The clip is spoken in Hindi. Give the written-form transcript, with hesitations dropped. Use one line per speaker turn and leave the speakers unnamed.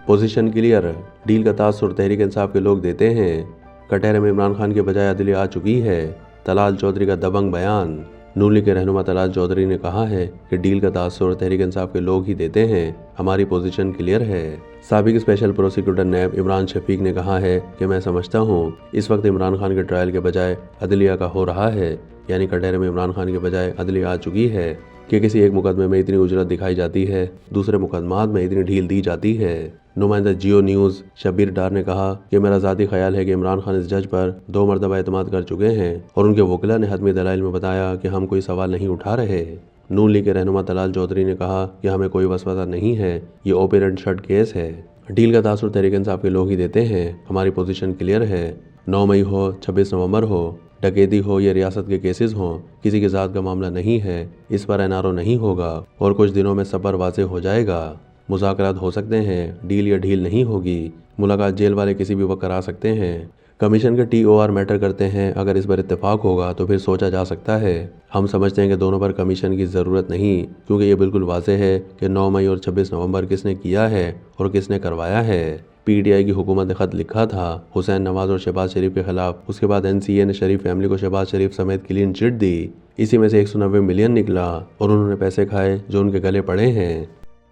पोजीशन क्लियर, डील का तासुर तहरीक इंसाफ के लोग देते हैं। कटहरे में इमरान खान के बजाय अदलिया आ चुकी है। तलाल चौधरी का दबंग बयान। नून लीग के रहनुमा तलाल चौधरी ने कहा है कि डील का तासुर तहरीक इंसाफ के लोग ही देते हैं, हमारी पोजीशन क्लियर है। साबिक स्पेशल प्रोसिक्यूटर नैब इमरान शफीक ने कहा है कि मैं समझता हूँ इस वक्त इमरान खान के ट्रायल के बजाय अदलिया का हो रहा है, यानी कटहरे में इमरान खान के बजाय अदलिया आ चुकी है कि किसी एक मुकदमे में इतनी उजरत दिखाई जाती है, दूसरे मुकदमात में इतनी ढील दी जाती है। नुमाइंदा जियो न्यूज़ शब्बीर डार ने कहा कि मेरा ज़ाती ख्याल है कि इमरान खान इस जज पर 2 मरतबा एतमाद कर चुके हैं और उनके वकीला ने हतमी दलाइल में बताया कि हम कोई सवाल नहीं उठा रहे। नून लीग के रहनुमा तलाल चौधरी ने कहा कि हमें कोई वसवसा नहीं है, ये ओपन एंड शट केस है। डील का तासुर तहरीक इंसाफ के लोग ही देते हैं, हमारी पोजीशन क्लियर है। 9 मई हो, 26 नवंबर हो, डकैती हो या रियासत के केसेस हों, किसी के साथ का मामला नहीं है, इस पर एनआरओ नहीं होगा और कुछ दिनों में सबर वाज़ेह हो जाएगा। मुज़ाकरात हो सकते हैं, डील या ढील नहीं होगी। मुलाकात जेल वाले किसी भी वक्त करा सकते हैं। कमीशन के टीओआर मैटर करते हैं, अगर इस पर इत्तेफाक होगा तो फिर सोचा जा सकता है। हम समझते हैं कि दोनों पर कमीशन की ज़रूरत नहीं, क्योंकि ये बिल्कुल वाज़ेह है कि 9 मई और 26 नवंबर किसने किया है और किसने करवाया है। पीटीआई की हुकूमत ने खत लिखा था हुसैन नवाज और शहबाज शरीफ के खिलाफ। उसके बाद एनसीए ने शरीफ फैमिली को शहबाज शरीफ समेत क्लीन चिट दी। इसी में से 190 मिलियन निकला और उन्होंने पैसे खाए जो उनके गले पड़े हैं।